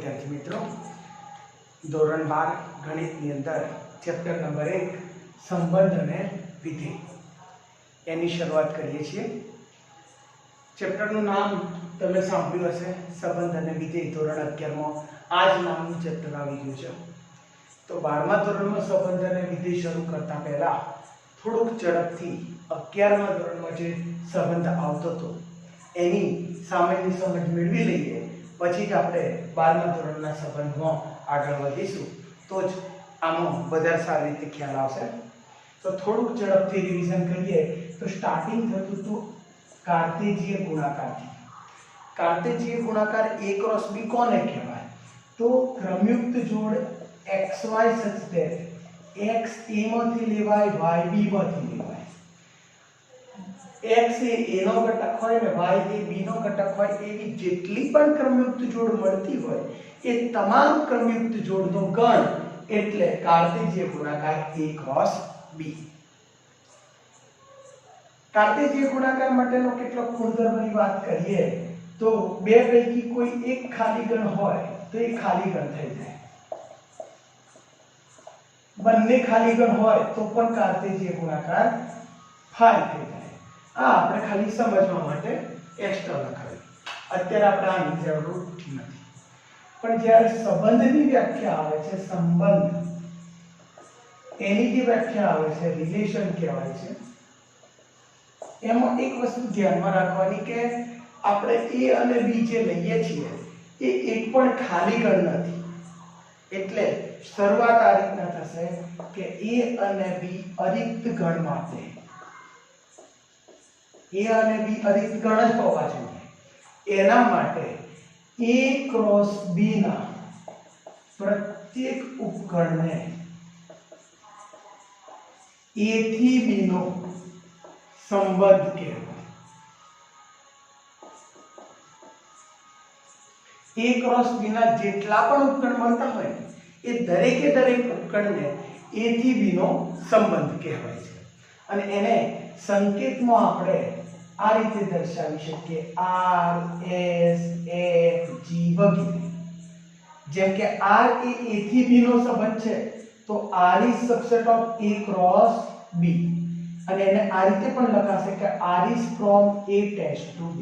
विद्यार्थी मित्रों, धोरण 12 गणितની અંદર ચેપ્ટર નંબર 1 સંબંધ અને વિધેય એની શરૂઆત કરીએ છીએ। ચેપ્ટરનું નામ તમે સાંભળ્યું હશે, સંબંધ અને વિધેય। ધોરણ 11 માં આ જ નામનું ચેપ્ટર આવી ગયું છે। તો 12મા ધોરણમાં સંબંધ અને વિધેય શરૂ કરતા પહેલા થોડુંક ઝડપથી 11મા ધોરણમાં જે સંબંધ આવતો હતો એની સામાન્ય સમજ મેળવી લઈએ, પછી જ આપણે 12મા ધોરણના સંબંધમાં આગળ વધીશું, તો જ આમાં વધારે સારી રીતે ખ્યાલ આવશે। તો થોડુંક ઝડપથી રિવિઝન કરીએ તો સ્ટાર્ટિંગ થતું હતું કાર્તેજીય ગુણાકારથી। કાર્તેજીય ગુણાકાર a क्रॉस b કોને કહેવાય? તો ક્રમયુક્ત જોડ xy such that x a માંથી લેવાય y b માંથી લેવાય, x એ a નો ઘટક હોય ને y એ b નો ઘટક હોય એવી જેટલી પણ ક્રમયુક્ત જોડ મળતી હોય એ તમામ ક્રમયુક્ત જોડનો ગણ એટલે કાર્તેજીય ગુણાકાર a क्रॉस b। કાર્તેજીય ગુણાકાર માટેનો કેટલોક ગુણધર્મની વાત કરીએ તો બે પૈકી કોઈ એક ખાલી ગણ હોય તો એ ખાલી ગણ થઈ જાય, બંને ખાલી ગણ હોય તો પણ કાર્તેજીય ગુણાકાર ફાઈ થઈ જાય। આ આપણે ખાલી સમજવા માટે એક્સ્ટ્રા લખાવ્યું। અત્યારે આપણે આની જરૂર નથી, પણ જ્યારે સંબંધની વ્યાખ્યા આવે છે, સંબંધ એની જે વ્યાખ્યા આવે છે રિલેશન કહેવાય છે, એમાં એક વસ્તુ ધ્યાનમાં રાખવાની કે આપણે a અને b જે લઈએ છીએ એ એક પણ ખાલી ગણ નથી। એટલે શરૂઆત આ રીતના થશે કે a અને b અરિક્ત ગણ માટે a અને b અરિક્ત ગણ જ હોવા જોઈએ, એના માટે a क्रॉस b ના પ્રત્યેક ઉપગણને a થી b નો સંબંધ કહેવાય। a क्रॉस b ના જેટલા પણ ઉપગણ મળતા હોય એ દરેકે દરેક ઉપગણને a થી b નો સંબંધ કહેવાય છે। અને એને સંકેતમાં આપણે આ રીતે દર્શાવી શકીએ r s f g વગેરે। જેમ કે r એ a થી b નો સંબંધ છે તો r is subset of a cross b, અને એને આ રીતે પણ લખાશે કે r is from a test to b।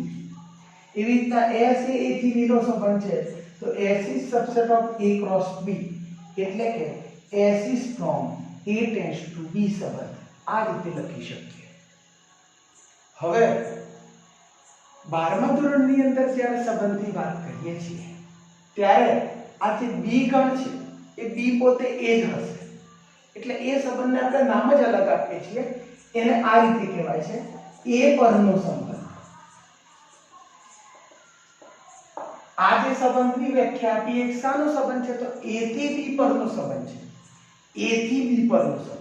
એવી રીતના s એ a થી b નો સંબંધ છે તો s is subset of a cross b, એટલે કે s is from a test to b સંબંધ આ રીતે લખી શકીએ। હવે 12મા ધોરણની અંદર જ્યારે સંબંધની વાત કરીએ છીએ ત્યારે આ જે b ગણ છે એ b પોતે a જ હશે, એટલે એ સંબંધને આપણે નામ જ અલગ આપીએ છીએ, એને આ રીતે કહેવાય છે a પરનો સંબંધ। આ જે સંબંધની વ્યાખ્યા આપી એક શાનો સંબંધ છે તો a થી b પરનો સંબંધ છે, a થી b પરનો સંબંધ।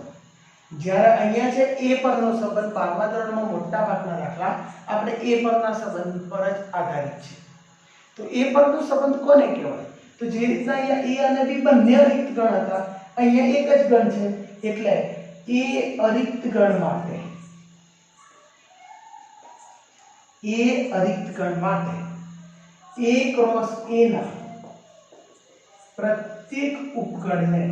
જ્યારે અહીંયા છે a પરનો સંબંધ, 12મા ધોરણમાં મોટા ભાગના દાખલા આપણે a પરના સંબંધ પર જ આધારિત છે। તો a પરનો સંબંધ કોને કહેવાય? તો જે રીતના અહીંયા a અને b બંને અરિક્ત ગણ હતા, અહીંયા એક જ ગણ છે એટલે a અરિક્ત ગણ માટે a क्रॉस a ના પ્રત્યેક ઉપગણને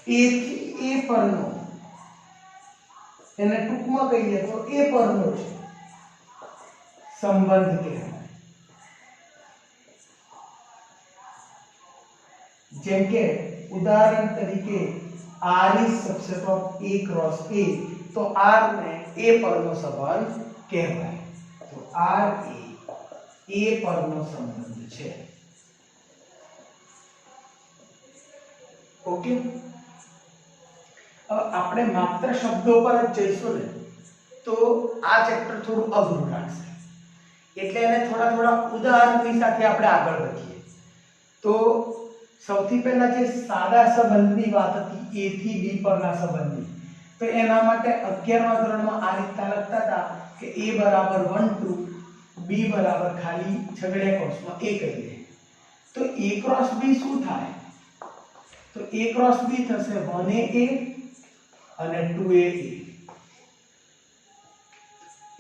a થી a પરનો, એને ટૂંકમાં કહીએ તો a પરનો છે સંબંધ કહેવાય। જેમ કે ઉદાહરણ તરીકે r is subset of a cross a, તો r ને a પરનો સંબંધ કહેવાય। તો r એ a પરનો સંબંધ છે। ઓકે, હવે આપણે માત્ર શબ્દો પર જ જઈશું ને તો આ ચેપ્ટર થોડું અઘરું લાગશે, એટલે એને થોડા થોડા ઉદાહરણની સાથે આપણે આગળ વધીએ। તો સૌથી પહેલા જે સાદા સંબંધની વાત હતી a થી b પરના સંબંધની, તો એના માટે 11મા ધોરણમાં આ રીતે લખતા હતા કે a બરાબર 1 2, b બરાબર ખાલી છગડીયા કૌંસમાં a કહીએ તો a क्रॉस b શું થાય? તો a क्रॉस b થશે 1a અને 2a।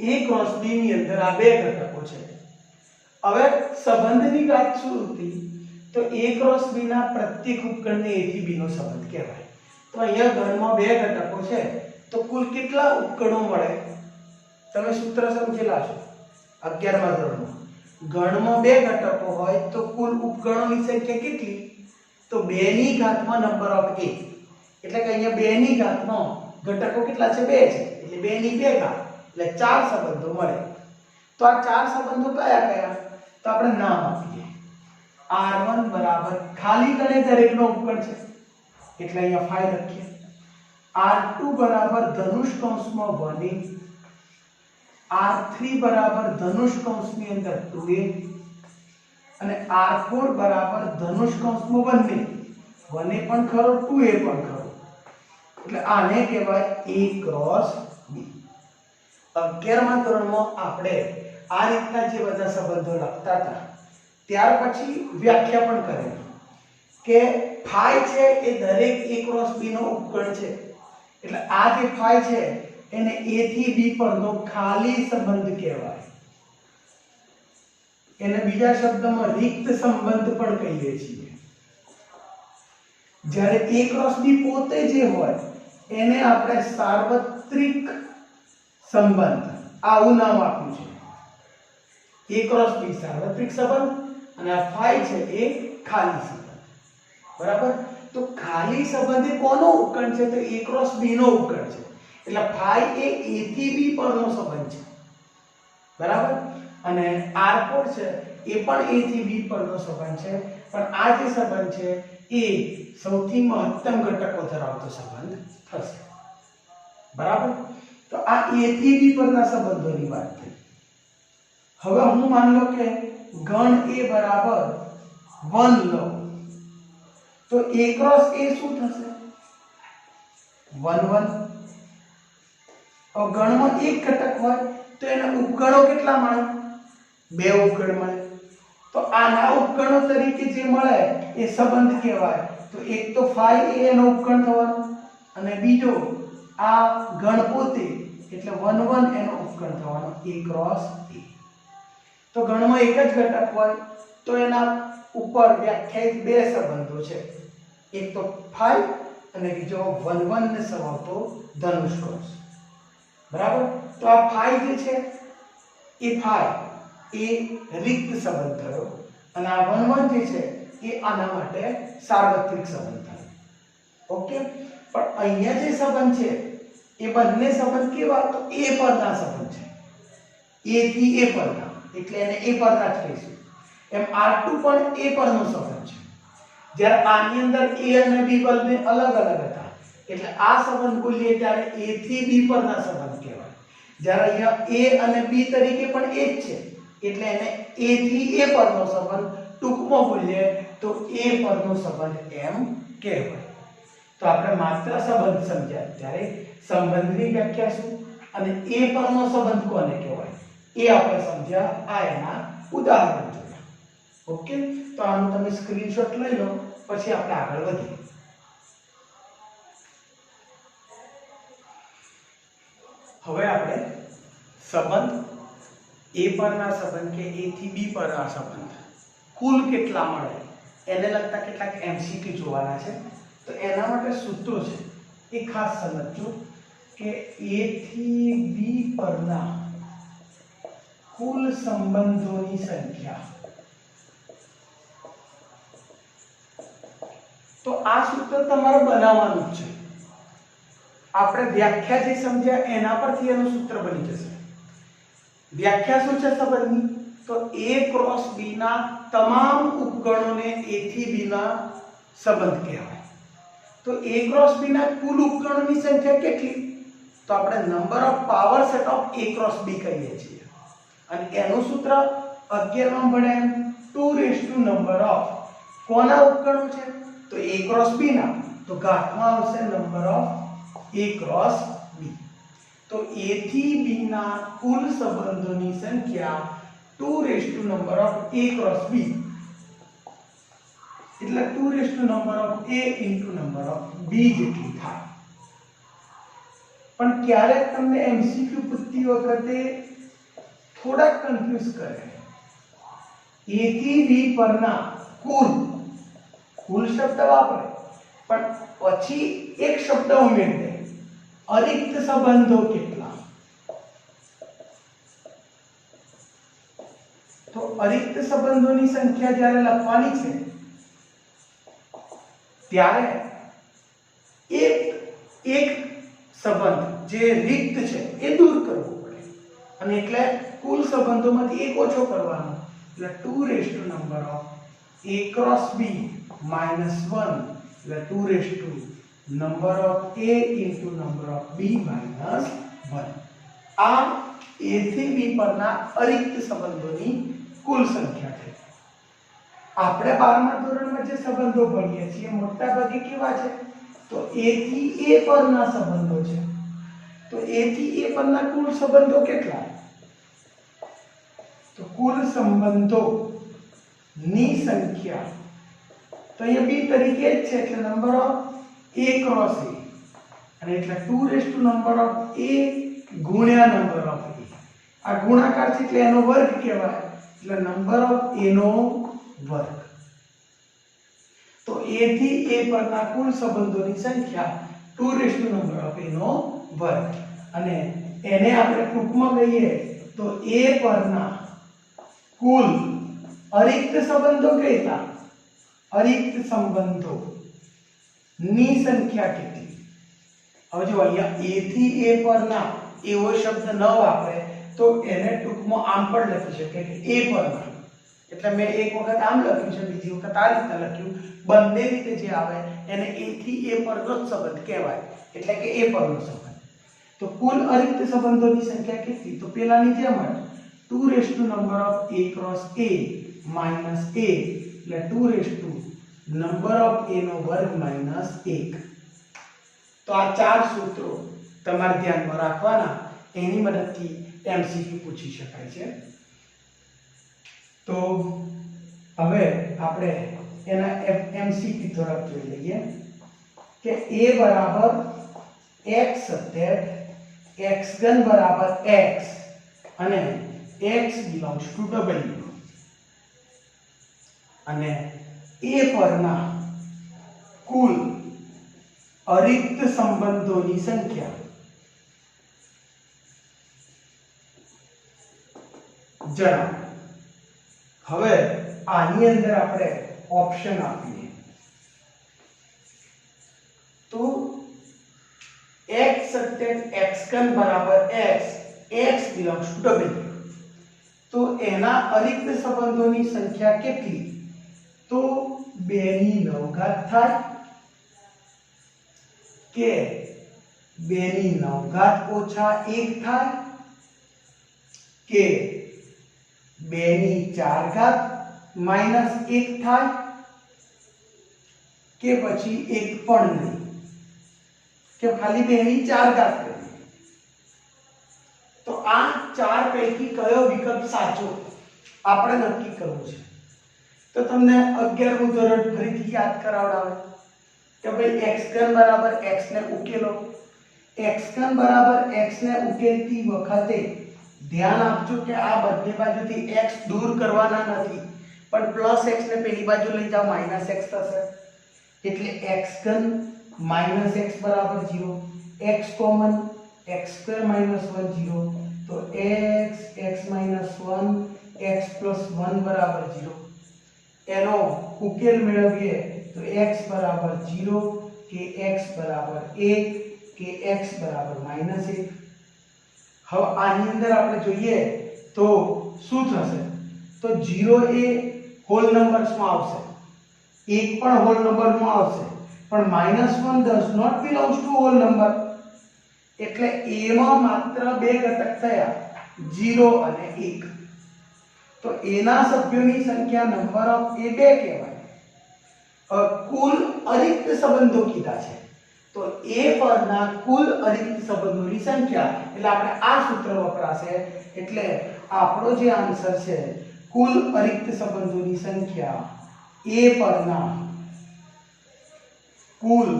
a क्रॉस b ની અંદર આ બે ઘટકો છે હવે સંબંધની વાત શું હતી તો a ક્રોસ b ના પ્રત્યેક ઉપકરણને a થી b નો સંબંધ કહેવાય. તો અહીંયા ગણમાં બે ઘટકો છે તો કુલ કેટલા ઉપકરણો મળે? તમે સૂત્ર સમજેલા છો 11મા ધોરણમાં. ગણમાં બે ઘટકો હોય તો કુલ ઉપકરણોની સંખ્યા કેટલી? તો 2 ની ઘાતમાં નંબર ઓફ a. એટલે કે અહીંયા 2 ની ઘાતમાં ઘટકો કેટલા છે? 2 છે. એટલે 2 ની 2 ઘાત એટલે 4 સંબંધો મળે. તો આ 4 સંબંધો કયા કયા? તો આપણે નામ આપીએ. R1 બરાબર ખાલી ગણે દરેકનો ઉપકરણ છે એટલે અહીંયા 5 લખીએ. R2 બરાબર ધનુષ કૌંસમાં 1a, R3 બરાબર ધનુષ કૌંસની અંદર 2a અને R4 બરાબર ધનુષ કૌંસમાં 1a. 1a પણ ખરો 2a પણ ખરો એટલે આને કહેવાય a ક્રોસ b. 11મા ધોરણમાં આપણે આ રીતના જે બધા સંબંધો લખતા હતા ત્યાર પછી વ્યાખ્યા પણ કરેલી કે phi છે એ દરેક a ક્રોસ b નો ઉપકરણ છે. એટલે આ જે phi છે એને a થી b પરનો ખાલી સંબંધ કહેવાય. એને બીજા શબ્દમાં રિક્ત સંબંધ પણ કહીએ છીએ. જ્યારે a ક્રોસ b પોતે જે હોય એને આપણે સાર્વત્રિક સંબંધ આવું નામ આપ્યું છે. a ક્રોસ b સાર્વત્રિક સંબંધ અને આ phi છે એ ખાલી સંબંધ. બરાબર? તો ખાલી સંબંધ એ કોનો ઉપકરણ છે? તો a ક્રોસ b નો ઉપકરણ છે. એટલે phi એ a થી b પરનો સંબંધ છે. બરાબર? અને R4 છે એ પણ a થી b પરનો સંબંધ છે. પણ આ જે સંબંધ છે એ સૌથી મહત્તમ ઘટકો ધરાવતો સંબંધ થશે. બરાબર? તો આ a થી b પરના સંબંધોની વાત થઈ. હવે હું માન લો કે ગણ a બરાબર 1 લો તો a ક્રોસ a શું થશે? 1 1. और ગણમાં એક ઘટક હોય તો એના ઉપગણો કેટલા મળે? બે ઉપગણ મળે. તો આના ઉપગણો તરીકે જે મળે એ સંબંધ કહેવાય. તો એક તો phi એ એનો ઉપગણ થવાનો અને બીજો આ ગણ પોતે એટલે 1 1 એનો ઉપગણ થવાનો a ક્રોસ a. તો ગણમાં એક જ ઘટક હોય તો એના ઉપર વ્યાખ્યાયિત બે સંબંધો છે. એક તો phi અને બીજો 1 1 ને સમાવતો ધનુષ કૌંસ. બરાબર? તો આ phi જે છે એ phi એ રિક્ત સંબંધ થયો અને આ 1 1 જે છે એ આના માટે સાર્વત્રિક સંબંધ થયો. ઓકે? પણ અહીંયા જે સંબંધ છે એ બંને સંબંધ કેવા? તો a પરના સંબંધ છે. a થી a પરના એટલે એને a પરના જ કહીશું. એમ R2 પણ a પરનો સંબંધ છે. જ્યારે આની અંદર a અને b બંને અલગ અલગ હતા એટલે આ સંબંધ બોલીએ ત્યારે a થી b પરના સંબંધ કહેવાય. જ્યારે અહીંયા a અને b તરીકે પણ એ જ છે એટલે એને a થી a પરનો સંબંધ ટૂંકમાં બોલીએ તો a પરનો સંબંધ એમ કહેવાય. તો આપણે માત્ર સંબંધ સમજ્યા. ત્યારે સંબંધની વ્યાખ્યા શું અને a પરનો સંબંધ કોને કહેવાય એ આપણે સમજ્યા. આ એના ઉદાહરણ જોયા. ઓકે? તો આનો તમે સ્ક્રીનશોટ લઈ લો પછી આપણે આગળ વધીએ. હવે આપણે સંબંધ a પરના સંબંધ કે a થી b પરના સંબંધ કુલ કેટલા મળે એને લગતા કેટલાક MCQ જોવાના છે. તો એના માટે સૂત્રો છે એ ખાસ સમજજો કે a થી b પરના કુલ સંબંધોની સંખ્યા. તો આ સૂત્ર તમારે બનાવવાનું છે. આપણે વ્યાખ્યા જે સમજ્યા એના પરથી એનું સૂત્ર બની જશે. વ્યાખ્યા શું છે સંબંધની? તો a ક્રોસ b ના તમામ ઉપગણોને a થી b ના સંબંધ કહેવાય. તો a ક્રોસ b ના કુલ ઉપગણોની સંખ્યા કેટલી? તો આપણે number of power set of a cross b કહીએ છીએ. અને એનું સૂત્ર 11 માં ભણ્યા 2 નંબર ઓફ કોના ઉપગણો છે? તો a ક્રોસ b ના. તો ઘાતમાં આવશે number of a cross b. તો a થી b ના કુલ સંબંધોની સંખ્યા 2 number of a cross b એટલે 2 number of a into number of b જેટલી થાય. પણ ક્યારેક તમને MCQ પૂછતી વખતે થોડાક કન્ફ્યુઝ કરે A થી B પરના કુલ શબ્દ વાપરે પણ પછી એક શબ્દ ઉમેરી દે અરિક્ત સંબંધો કેટલા. તો અરિક્ત સંબંધોની સંખ્યા જ્યારે લખવાની છે ત્યારે એક સંબંધ જે રિક્ત છે એ દૂર કરવો પડે અને એટલે કુલ સંબંધોમાંથી એક ઓછો કરવાનો એટલે 2 raise to number of a cross b minus 1 એટલે 2 raise to number of a into number of b minus 1. આ a થી b પરના અરિક્ત સંબંધોની કુલ સંખ્યા છે. આપણે 12મા ધોરણમાં જે સંબંધો ભણીએ છીએ મોટા ભાગે કેવા છે તો a થી a પરના સંબંધો છે. તો a થી a પરના કુલ સંબંધો કેટલા તો કુલ સંબંધો ની સંખ્યા તો અહીંયા b તરીકે જ છે એટલે number of a cross a અને એટલે 2 raise to number of a ગુણ્યા નંબર ઓફ a. આ ગુણાકાર છે એટલે એનો વર્ગ કહેવાય એટલે નંબર ઓફ a નો વર્ગ. તો a થી a પરના કુલ સંબંધોની સંખ્યા 2 raise to number of a નો વર્ગ અને એને આપણે ટૂંકમાં કહીએ તો a પરના કુલ અરિક્ત સંબંધો કેટલા અરિક્ત સંબંધો ની સંખ્યા કેટલી. હવે જો અહીંયા a થી a પરના એવો શબ્દ ન વાપરે તો એને ટૂંકમાં આમ પણ લખી શકે કે a પરના એટલે મેં એક વખત આમ લખ્યું છે બીજી વખત આ રીતે લખ્યું બંને રીતે જે આવે એને a થી a પરનો જ સંબંધ કહેવાય એટલે કે a પરનો સંબંધ. તો કુલ અરિક્ત સંબંધોની સંખ્યા કેટલી તો પેલાની જેમ જ 2 raise to number of a cross a minus a એટલે 2 raise to number of a નો વર્ગ minus 1. તો આ ચાર સૂત્રો તમારે ધ્યાનમાં રાખવાના એની મદદથી એમસીક્યુ પૂછી શકાય છે. તો હવે આપણે એના એમસીક્યુ તરફ જોઈ લઈએ કે a બરાબર x સત્તેર x ઘન બરાબર x અને x belongs to w અને a પરના કુલ અરિક્ત સંબંધોની સંખ્યા જણાવો. હવે આની અંદર આપણે ઓપ્શન આપીએ તો x સત્તેર x ઘન બરાબર x x belongs to w. તો એના અરિક્ત સંબંધોની સંખ્યા કેટલી તો 2 ની 9 ઘાત થાય કે 2 ની 9 ઘાત ઓછા 1 થાય કે 2 ની 4 ઘાત માઈનસ 1 થાય કે પછી 1 પણ નહીં કે ખાલી 2 ની 4 ઘાત કરીએ. તો આ ચાર પૈકી કયો વિકલ્પ સાચો આપણે નક્કી કરવું છે. તો તમને 11મું ધોરણ ફરીથી યાદ કરાવડાવે કે ભાઈ x ઘન બરાબર x ને ઉકેલો. x ઘન બરાબર x ને ઉકેલતી વખતે ધ્યાન આપજો કે આ બંને બાજુથી x દૂર કરવાના નથી પણ પ્લસ x ને પેલી બાજુ લઈ જાઓ માઈનસ x થશે એટલે x ઘન માઈનસ x બરાબર 0 x કોમન x² minus 1 0 તો x minus 1 x plus 1 બરાબર 0. એનો ઉકેલ મેળવીએ તો x બરાબર 0 કે x બરાબર 1 કે x બરાબર -1. હવે આની અંદર આપણે જોઈએ તો શું થશે તો 0 એ હોલ નંબર્સમાં આવશે 1 પણ હોલ નંબરમાં આવશે પણ -1 does not belongs to whole number એટલે a માં માત્ર બે ઘટક થયા 0 અને 1. તો a ના સભ્યોની સંખ્યા નંબર ઓફ a 2 કહેવાય. કુલ અરિક્ત સંબંધો કીધા છે તો a પરના કુલ અરિક્ત સંબંધોની સંખ્યા એટલે આપણે આ સૂત્ર વપરાશે એટલે આપણો જે આન્સર છે કુલ અરિક્ત સંબંધોની સંખ્યા a પરના કુલ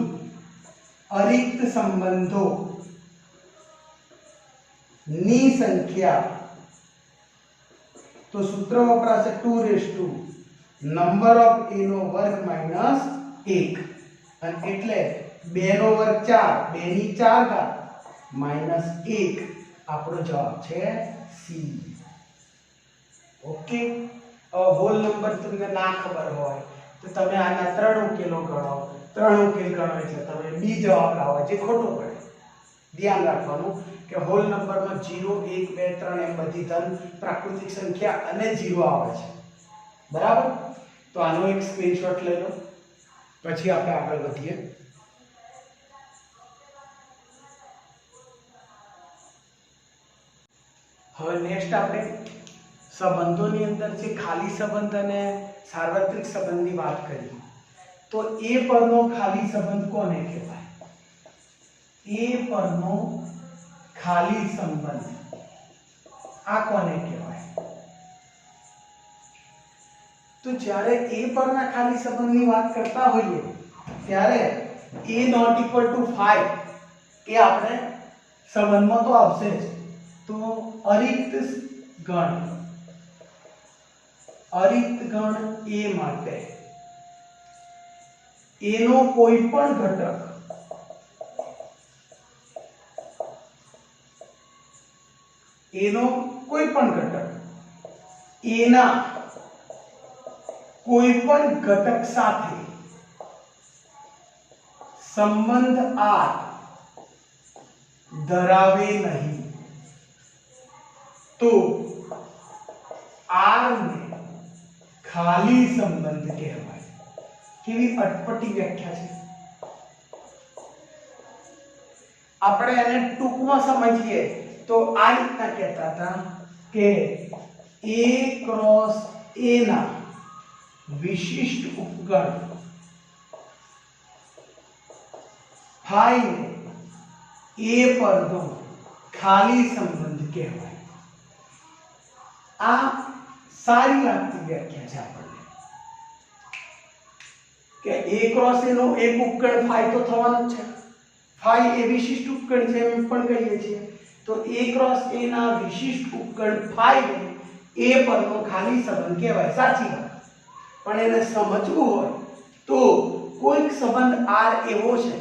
અરિક્ત સંબંધો ની સંખ્યા તો સૂત્ર વપરાશે 2 raise to number of a નો વર્ગ માઈનસ 1 અને એટલે 2 નો વર્ગ 4 2 ની 4 ઘાત માઈનસ 1 આપણો જવાબ છે સી. ઓકે. હોલ નંબર તમને ના ખબર હોય તો તમે આના 3 ઉકેલો ગણો, 3 ઉકેલ ગણો એટલે તમે બી જવાબ લાવો જે ખોટો પડે. ધ્યાન રાખવાનું કે હોલ નંબરમાં 0 1 2 3 એમ બધી ધન પ્રાકૃતિક સંખ્યા અને 0 આવે છે. બરાબર? તો આનો એક સ્ક્રીનશોટ લઈ લો પછી આપણે આગળ વધીએ. હવે નેક્સ્ટ આપણે સંબંધોની અંદર જે ખાલી સંબંધ અને સાર્વત્રિક સંબંધની વાત કરી તો એ પરનો ખાલી સંબંધ કોને કહેવાય? એ પરનો ખાલી સંબંધ આ કોને કહેવાય? તો જ્યારે એ પરના ખાલી સંબંધની વાત કરતા હોઈએ ત્યારે a not equal to 5 એ આપણે સંબંધમાં તો આવશે જ. તો અરિક્ત ગણ a માટે a નો કોઈ પણ ઘટક a નો કોઈ પણ ઘટક a ના કોઈ પણ ઘટક સાથે સંબંધ r ધરાવે નહીં તો r ને ખાલી સંબંધ કહેવાય. કેવી અટપટી વ્યાખ્યા છે. આપણે એને ટૂંકમાં સમજીએ તો આ રીતના કહેતા હતા કે a ક્રોસ a ના વિશિષ્ટ ઉપગણ phi ને a પરનો ખાલી સંબંધ કહેવાય. આ સારી લાગતી વ્યાખ્યા છે આપણને કે a ક્રોસ a નો એક ઉપગણ phi તો થવાનો જ છે. phi એ વિશિષ્ટ ઉપગણ છે એમ પણ કહીએ છીએ. તો a ક્રોસ a ના વિશિષ્ટ ઉપગણ phi ને a પરનો ખાલી સંબંધ કહેવાય. સાચી વાત. પણ એને સમજવું હોય તો કોઈક સંબંધ r એવો છે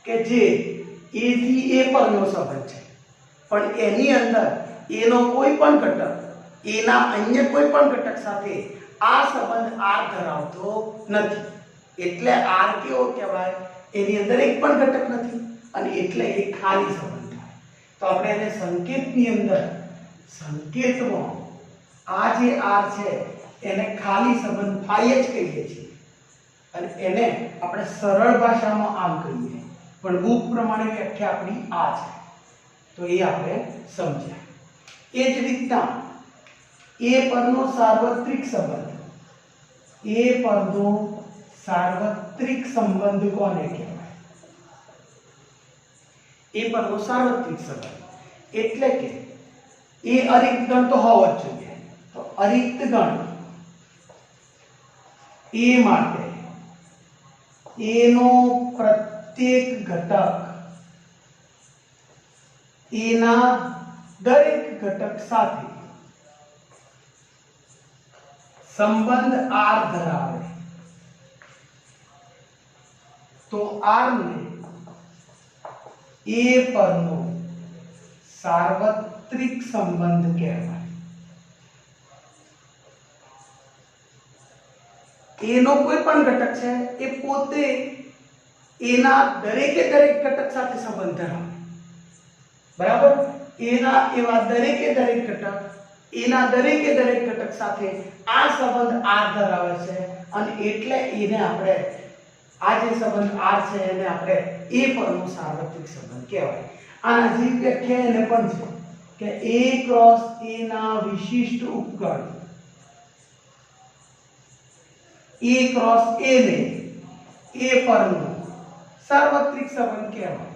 કે જે a થી a પરનો સંબંધ છે પણ એની અંદર a નો કોઈ પણ ઘટક a ના અન્ય કોઈ પણ ઘટક સાથે આ સંબંધ r ધરાવતો નથી. એટલે r કેવો કહેવાય? એની અંદર એક પણ ઘટક નથી અને એટલે એ ખાલી સંબંધ થાય. તો આપણે એને સંકેતની અંદર સંકેતમાં આ જે r છે એને ખાલી સંબંધ phi જ કહીએ છીએ અને એને આપણે સરળ ભાષામાં આમ કહીએ પણ બુક પ્રમાણે વ્યાખ્યા આપણી આ છે. તો એ આપણે સમજ્યા. એ જ રીતના a પરનો સાર્વત્રિક સંબંધ કોને કહેવાય? a પરનો સાર્વત્રિક સંબંધ એટલે કે એ અરિક્ત ગણ તો હોવો જ જોઈએ. તો અરિક્ત ગણ a માટે a નો પ્રત્યેક ઘટક a ના દરેક ઘટક સાથે સંબંધ r ધરાવે તો r ને a પરનો સાર્વત્રિક સંબંધ કહેવાય. a નો કોઈ પણ ઘટક છે એ પોતે a ના દરેકે દરેક ઘટક સાથે સંબંધ ધરાવે. બરાબર? a ના એવા દરેકે દરેક ઘટક a ના દરેકે દરેક ઘટક સાથે આ સંબંધ r ધરાવે છે અને એટલે એને આપણે આ જે સંબંધ r છે એને આપણે a પરનો સાર્વત્રિક સંબંધ કહેવાય. આના જે વ્યાખ્યા એને પણ છે કે a ક્રોસ a ના વિશિષ્ટ ઉપગણ a ક્રોસ a ને a પરનો સાર્વત્રિક સંબંધ કહેવાય.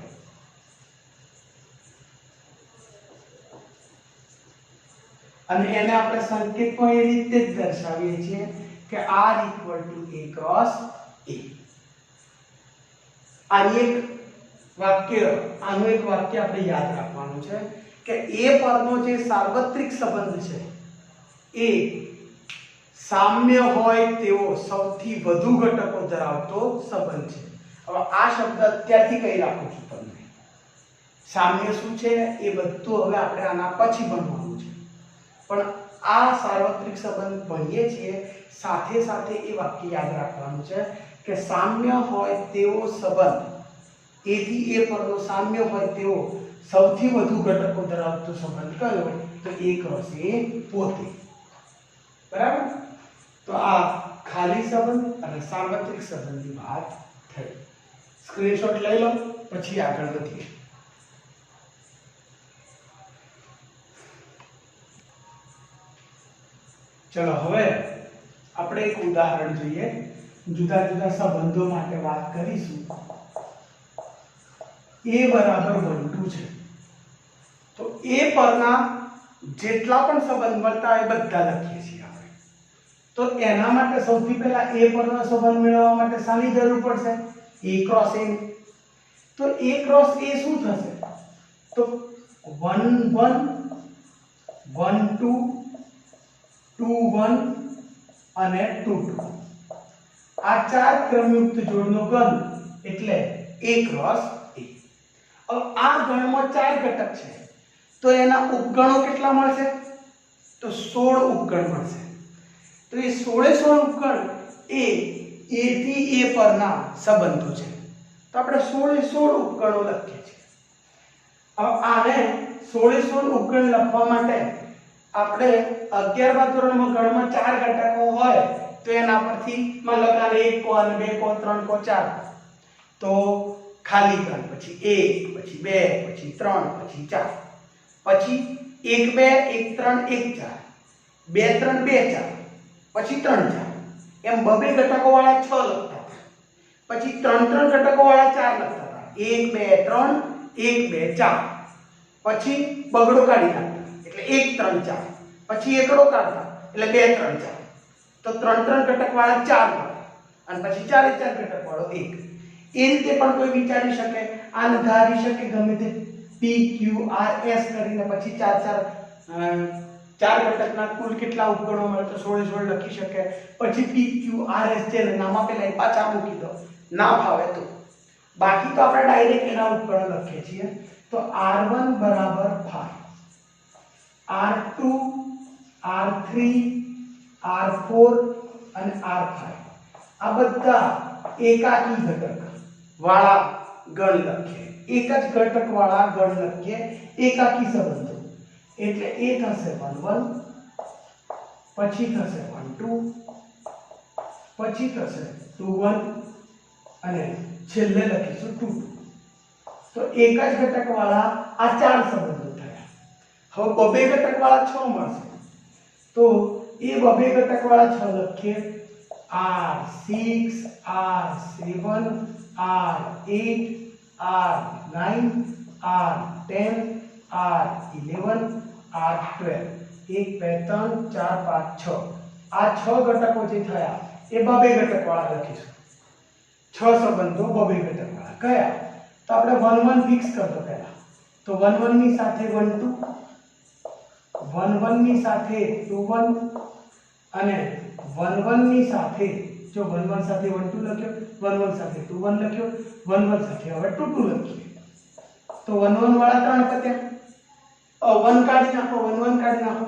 અને એને આપણે સંકેતમાં એ રીતે જ દર્શાવીએ છીએ કે r = a ક્રોસ a. આનું એક વાક્ય આપણે યાદ રાખવાનું છે કે a પરનો જે સાર્વત્રિક સંબંધ છે એ સામ્ય હોય તેવો સૌથી વધુ ઘટકો ધરાવતો સંબંધ છે. હવે આ શબ્દ અત્યારથી કહી રાખું છું તમને. સામ્ય શું છે એ બધું હવે આપણે આના પછી ભણવાનું છે, પણ આ સાર્વત્રિક સંબંધ ભણીએ છીએ સાથે સાથે એ વાક્ય યાદ રાખવાનું છે કે સામ્ય હોય તેવો સંબંધ, એથી એ પરનો સામ્ય હોય તેવો સૌથી વધુ ઘટકો ધરાવતો સંબંધ કયો? તો A ક્રોસ A પોતે. બરાબર? તો આ ખાલી સંબંધ અને સાર્વત્રિક સંબંધની વાત થઈ. સ્ક્રીનશોટ લઈ લો, પછી આગળ વધીએ. ચલો હવે આપણે એક ઉદાહરણ જોઈએ. જુદા જુદા સંબંધો માટે વાત કરીશું. A બરાબર 1 2 છે, તો A પરના જેટલા પણ સંબંધ મળતા હોય બધા લખીએ છીએ આપણે. તો એના માટે સૌથી પહેલા A પરનો સંબંધ મેળવવા માટે શાની જરૂર પડશે? A cross A. તો A ક્રોસ A શું થશે? તો 1 1 1 2 2 1 અને 2 2. આ ચાર ક્રમયુક્ત જોડનો ગણ એટલે A ક્રોસ A. હવે આ ગણમાં ચાર ઘટક છે, તો એના ઉપગણો કેટલા મળશે? તો 16 ઉપગણ મળશે. તો એ 16 ઉપગણ એ A થી A પરના સંબંધો છે. તો આપણે 16 ઉપગણો લખીએ છીએ. હવે આને 16 ઉપગણ લખવા માટે આપણે 11મા ધોરણમાં ગણમાં ચાર ઘટકો હોય તો એના પરથી મતલબ 1 કો અને 2 કો 3 કો 4, તો ખાલી ગણ પછી 1 પછી 2 પછી 3 પછી 4, પછી 1 2 1 3 1 4 2 3 2 4 પછી 3 4, એમ બબે ઘટકો વાળા 6 લખતા હતા. પછી 3 3 ઘટકો વાળા 4 લખતા હતા. 1 2 3 1 2 4, પછી બગડો કાઢી નાખતા એટલે 1 3 4, પછી એકડો કાઢતા એટલે 2 3 4, તો 3 3 ઘટક વાળા 4 મળે અને પછી 4 4 ઘટક વાળો 1. એ રીતે પણ કોઈ વિચારી શકે, આને ધારી શકે ગમે તે P Q R S કરીને પછી 4 ઘટકના કુલ કેટલા ઉપગણો મળે તો 16 લખી શકે. પછી P Q R S છે નામ આપેલા એ પાછા મૂકી દો, ના ફાવે તો. બાકી તો આપણે ડાયરેક્ટ એના ઉપગણો લખીએ છીએ. તો R1 બરાબર 5, R2 R3 R4 અને R5 આ બધા એકાકી ઘટક વાળા ગણ લખીએ. એક જ ઘટક વાળા ગણ લખીએ, એકાકી સંબંધો. એટલે એ થશે 1 1, પછી થશે 1 2, પછી થશે 2 1 અને છેલ્લે લખીશું 2 2. તો એક જ ઘટક વાળા આ ચાર સંબંધો થયા. હવે બબે ઘટક વાળા 6 મળશે, તો એ બબે ઘટક વાળા 6 લખીએ. R6 R7 R8 R9 R10 R11 R12 1 2 3 4 5 6. આ 6 ઘટકો જે થયા એ બબે ઘટક વાળા લખીશું. 6 સંબંધો બબે ઘટક વાળા કયા? તો આપણે 1 1 ફિક્સ કરતો પહેલા. તો 1 1 ની સાથે 1 2, 1 1 ની સાથે 2 1 અને 1 1 ની સાથે જો 1 1 સાથે 1 2 લખ્યો, 1 1 સાથે 2 1 લખ્યો, 1 1 સાથે હવે 2 2 લખીએ. તો 1 1 વાળા 3 પત્યા. 1 કાઢી નાખો, 1 1 કાઢી નાખો,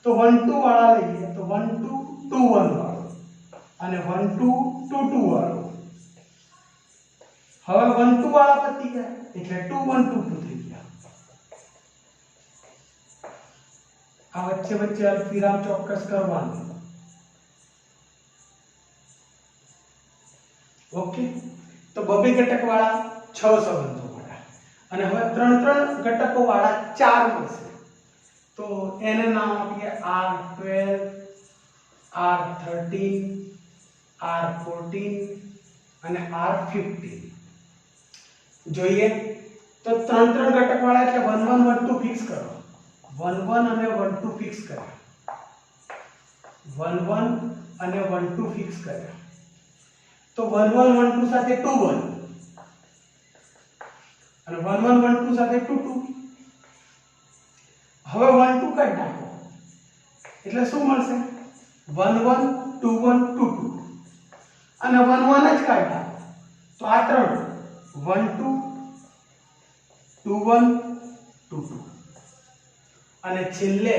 તો 1 2 વાળા લઈએ તો 1 2 2 1 વાળો અને 1 2 2 2 વાળો. હવે 1 2 વાળા પતી ગયા એટલે 2 1 2 2 થઈ ગયા. આ વચ્ચે વચ્ચે અલ્પવિરામ ચોક્કસ કરવાનું. ઓકે, તો બબે ઘટક વાળા 6 સંબંધો મળ્યા અને હવે 3 3 ઘટકો વાળા 4 મળશે. તો એને નામ આપીએ R12 R13 R14 અને R15. જોઈએ તો 3 3 ઘટક વાળા એટલે 1 1 1 2 ફિક્સ કરો. 1 1 અને 1 2 ફિક્સ કર્યા. 1 1 અને 1 2 ફિક્સ કર્યા. તો 1 1 1 2 સાથે 2 1 અને 1 1 1 2 સાથે 2 2. હવે 1 2 કાઢી નાખો. એટલે શું મળશે 1 1 2 1 2 2 અને 1 1 જ કાઢ્યા તો આ ત્રણ 1 2 2 1 2 2 અને છેલ્લે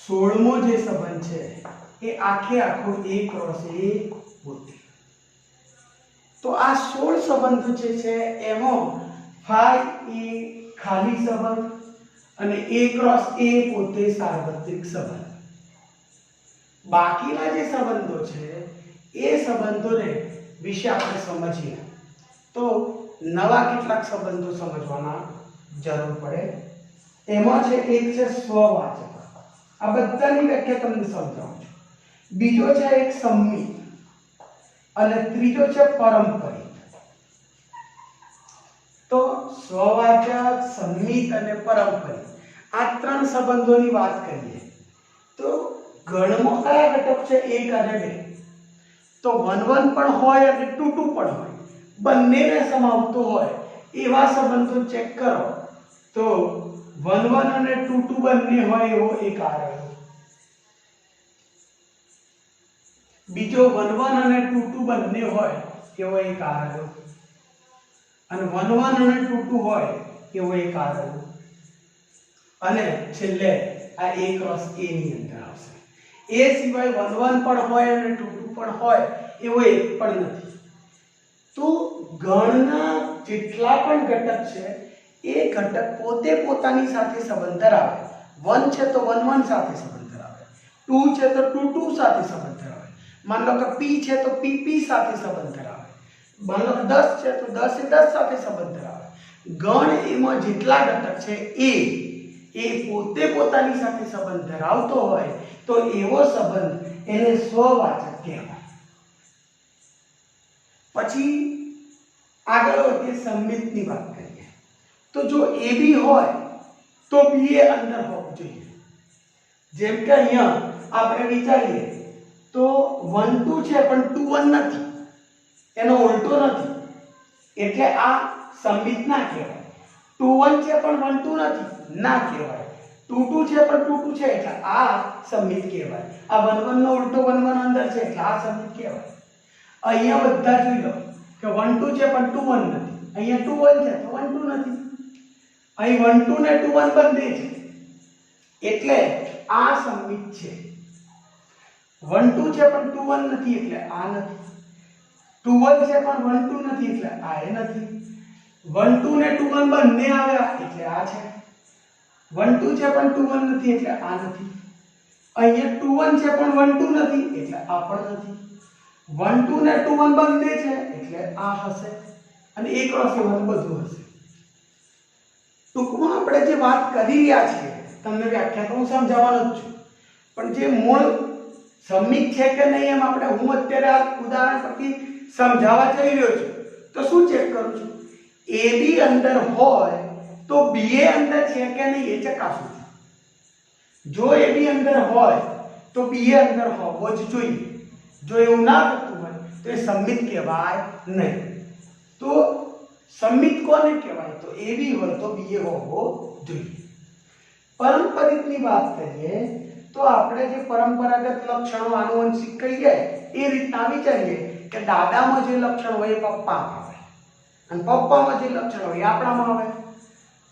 16મો જે સંબંધ છે એ આખે આખો A ક્રોસ A પોતે. તો આ 16 સંબંધો જે છે એમાં phi એ ખાલી સંબંધ અને A ક્રોસ A પોતે સાર્વત્રિક સંબંધ. બાકીના જે સંબંધો છે એ સંબંધોને વિશે આપણે સમજીએ તો નવા કેટલાક સંબંધો સમજવાના જરૂર પડે. એમાં છે એક છે સ્વવાચક. આ બધાની વ્યાખ્યા તમને સમજાવું છું. બીજો છે એક સંમિત અને ત્રીજો છે પરંપરિત. તો સ્વવાચક, સંમિત અને પરંપરિત આ ત્રણ સંબંધોની વાત કરીએ તો ગણમાં કયા ઘટક છે 1 અને 2. તો 1 1 પણ હોય અને 2 2 પણ હોય, બંનેને સમાવતો હોય એવા સંબંધો ચેક કરો તો 1 1 અને 2 2 બંને હોય એવો એક આવ્યો. બીજો 1 1 અને 2 2 બંને હોય એવો એક આવ્યો અને 1 1 અને 2 2 હોય એવો એક આવ્યો અને છેલ્લે આ A ક્રોસ A ની અંદર આવશે. એ સિવાય 1 1 પણ હોય અને 2 2 પણ હોય એવો એક પણ નથી. તો ગણના જેટલા પણ ઘટક છે એ ઘટક પોતે પોતાની સાથે સંબંધ ધરાવે. 1 છે તો 1 1 સાથે સંબંધ ધરાવે, 2 છે તો 2 2 સાથે સંબંધ ધરાવે, માન લો કે p છે તો p p સાથે સંબંધ ધરાવે, માન લો કે 10 છે તો 10 એ 10 સાથે સંબંધ ધરાવે. ગણ એમાં જેટલા ઘટક છે એ પોતે પોતાની સાથે સંબંધ ધરાવતો હોય તો એવો સંબંધ એને સ્વવાચક કહેવાય. પછી આગળ વધીએ સંમિતની વાત કરીએ તો જો AB હોય તો BA અંદર હોવું જોઈએ. જેમ કે અહીંયા આપણે વિચારીએ તો 1 2 છે પણ 2 1 નથી, એનો ઉલટો નથી, એટલે આ સંમિત ના કહેવાય. 2 1 છે પણ 1 2 નથી, ના કહેવાય. 2 2 છે પણ 2 2 છે એટલે આ સંમિત કહેવાય. આ 1 1 નો ઉલટો 1 1 અંદર છે એટલે આ સંમિત કહેવાય. અહીંયા બધા જોઈ લો કે 1 2 છે પણ 2 1 નથી, અહીંયા 2 1 છે તો 1 2 નથી, અહીં 1 2 ને 2 1 બંને છે એટલે આ સંમિત છે. 1 2 છે પણ 2 1 નથી એટલે આ નથી, 2 1 છે પણ 1 2 નથી એટલે આ એ નથી, 1 2 ને 2 1 બંને આવ્યા એટલે આ છે, 1 2 છે પણ 2 1 નથી એટલે આ નથી, અહીંયા 2 1 છે પણ 1 2 નથી એટલે આ પણ નથી, 1 2 ને 2 1 બંને છે એટલે આ હશે અને A ક્રોસ A બધું હશે. ટૂંકમાં આપણે જે વાત કરી રહ્યા છીએ તમને વ્યાખ્યા તો હું સમજાવવાનો જ છું, પણ જે મૂળ સંમિત છે કે નહીં એમ આપણે હું અત્યારે આ ઉદાહરણ પરથી સમજાવવા જઈ રહ્યો છું. તો શું ચેક કરું છું? AB અંદર હોય તો BA અંદર છે કે નહીં એ ચકાસું છું. જો AB અંદર હોય તો BA અંદર હોવો જ જોઈએ. જો એવું ના થતું હોય તો એ સંમિત કહેવાય નહીં. તો સંમિત કોને કહેવાય? તો AB હોય તો BA હોવો જોઈએ. પરંપરિતની વાત કરીએ તો આપણે જે પરંપરાગત લક્ષણો આનુવંશિક કહીએ એ રીતના વિચારીએ કે દાદામાં જે લક્ષણ હોય એ પપ્પામાં આવે અને પપ્પામાં જે લક્ષણ હોય એ આપણામાં આવે.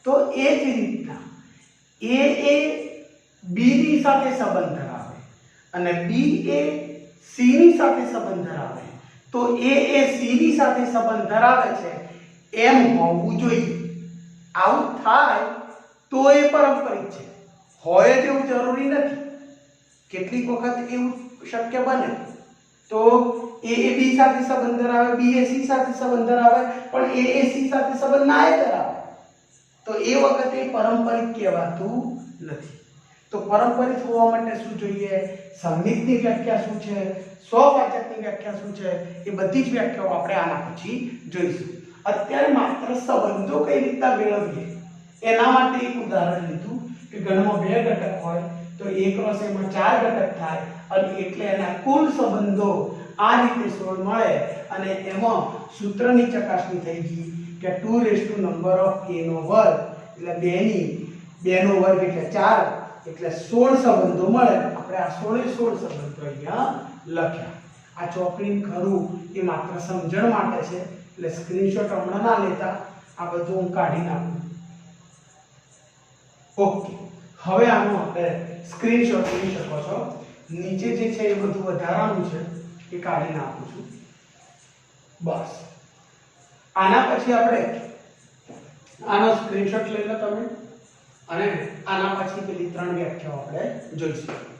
તો એ જ રીતના A B ની સાથે સંબંધ ધરાવે અને B એ C ની સાથે સંબંધ ધરાવે તો A C ની સાથે સંબંધ ધરાવે છે એમ હોવું જોઈએ. આવું થાય તો એ પરંપરિત છે, હોય તેવું જરૂરી નથી. કેટલીક વખત એવું શક્ય બને તો A B સાથે સંબંધ ધરાવે, B C સાથે સંબંધ ધરાવે પણ A C સાથે સંબંધ ના ધરાવે તો એ વખતે પરંપરિત કહેવાતું નથી. તો પરંપરિત હોવા માટે શું જોઈએ? સંમિતની વ્યાખ્યા શું છે, સ્વવાચકની વ્યાખ્યા શું છે, એ બધી જ વ્યાખ્યાઓ આપણે આના પછી જોઈશું. અત્યારે માત્ર સંબંધો કઈ રીતના મેળવીએ એના માટે એક ઉદાહરણ લીધું કે ગણમાં 2 ઘટક હોય તો A ક્રોસ A માં 4 ઘટક થાય અને એટલે એના કુલ સંબંધો આ રીતે 16 મળે અને એમાં સૂત્રની ચકાસણી થઈ ગઈ કે 2 raise to number of A નો વર્ગ એટલે 2 ની 2 નો વર્ગ એટલે 4 એટલે 16 સંબંધો મળે. આપણે આ 16 સંબંધો અહીંયા લખ્યા. આ ચોકડી ખરું એ માત્ર સમજણ માટે છે એટલે સ્ક્રીનશોટ હમણાં ના લેતા. આ બધું હું કાઢી નાખું. ઓકે, હવે આનો આપણે સ્ક્રીનશોટ લઈ શકો છો. નીચે જે છે એ બધું વધારાનું છે એ કાઢી નાખું છું. બસ આના પછી આપણે આનો સ્ક્રીનશોટ લઈ લો તમે, અને આના પછી પેલી 3 વ્યાખ્યાઓ આપણે જોઈશું.